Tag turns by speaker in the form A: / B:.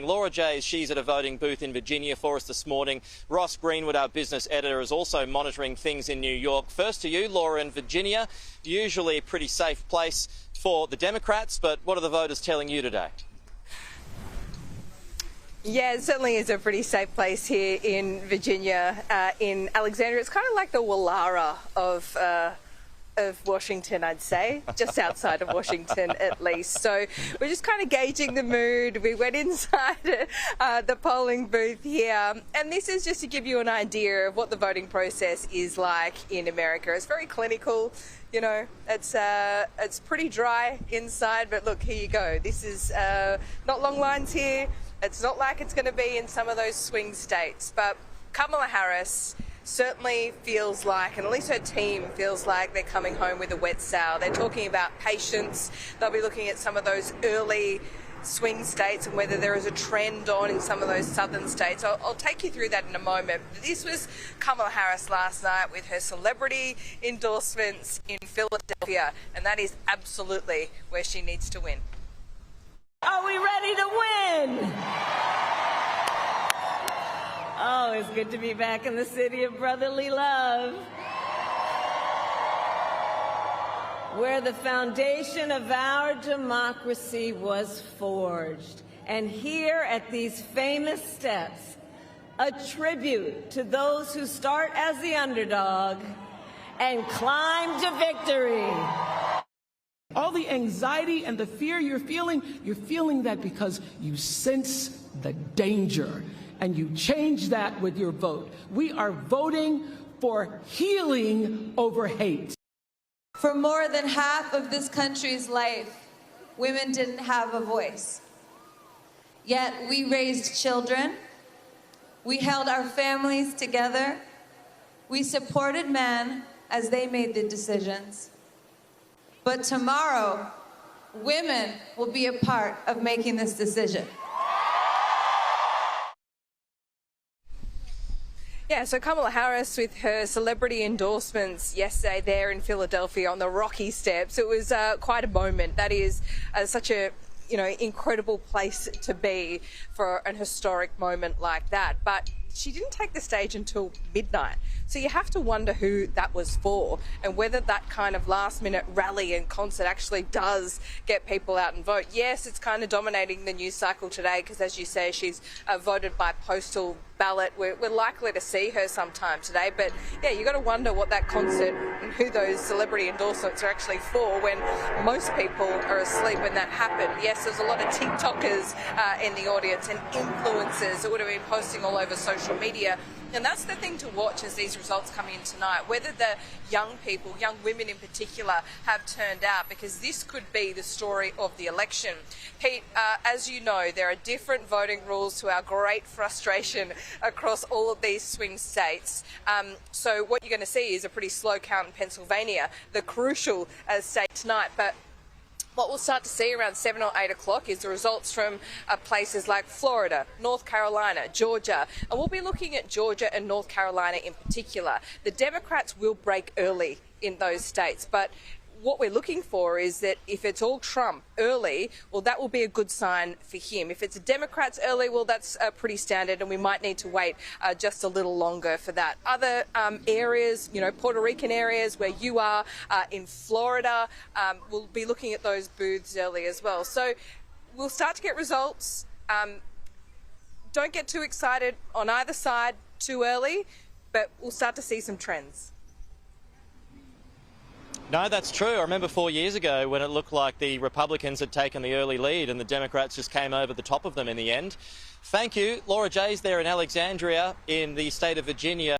A: Laura Jays, she's at a voting booth in Virginia for us this morning. Ross Greenwood, our business editor, is also monitoring things in New York. First to you, Laura, in Virginia, usually a pretty safe place for the Democrats, but what are the voters telling you today?
B: Yeah, it certainly is a pretty safe place here in Virginia, in Alexandria. It's kind of like the Wallara of Washington, I'd say, just outside of Washington at least. So we're just kind of gauging the mood. We went inside the polling booth here, and this is just to give you an idea of what the voting process is like in America. It's very clinical. You know, it's pretty dry inside, but look, here you go. This is not long lines here. It's not like it's going to be in some of those swing states, but Kamala Harris certainly feels like, and at least her team feels like, they're coming home with a wet sow. They're talking about patience. They'll be looking at some of those early swing states and whether there is a trend on in some of those southern states. I'll take you through that in a moment. This was Kamala Harris last night with her celebrity endorsements in Philadelphia, and that is absolutely where she needs to win.
C: Are we ready to win? Oh, it's good to be back in the city of brotherly love, where the foundation of our democracy was forged. And here at these famous steps, a tribute to those who start as the underdog and climb to victory.
D: All the anxiety and the fear you're feeling that because you sense the danger, and you change that with your vote. We are voting for healing over hate.
E: For more than half of this country's life, women didn't have a voice. Yet we raised children, we held our families together, we supported men as they made the decisions. But tomorrow, women will be a part of making this decision.
B: Yeah, so Kamala Harris with her celebrity endorsements yesterday there in Philadelphia on the Rocky Steps. It was quite a moment. That is such a incredible place to be for an historic moment like that. But she didn't take the stage until midnight. So you have to wonder who that was for and whether that kind of last-minute rally and concert actually does get people out and vote. Yes, it's kind of dominating the news cycle today because, as you say, she's voted by postal ballot. We're likely to see her sometime today. But, yeah, you've got to wonder what that concert and who those celebrity endorsements are actually for when most people are asleep when that happened. Yes, there's a lot of TikTokers in the audience and influencers that would have been posting all over social media. And that's the thing to watch as these results come in tonight, whether the young people, young women in particular, have turned out, because this could be the story of the election. Pete, as you know, there are different voting rules to our great frustration across all of these swing states. So what you're going to see is a pretty slow count in Pennsylvania, the crucial state tonight. But what we'll start to see around 7 or 8 o'clock is the results from places like Florida, North Carolina, Georgia. And we'll be looking at Georgia and North Carolina in particular. The Democrats will break early in those states, but what we're looking for is that if it's all Trump early, well, that will be a good sign for him. If it's Democrats early, well, that's pretty standard, and we might need to wait just a little longer for that. Other areas, Puerto Rican areas where you are, in Florida, we'll be looking at those booths early as well. So we'll start to get results. Don't get too excited on either side too early, but we'll start to see some trends.
A: No, that's true. I remember 4 years ago when it looked like the Republicans had taken the early lead and the Democrats just came over the top of them in the end. Thank you. Laura Jays there in Alexandria in the state of Virginia.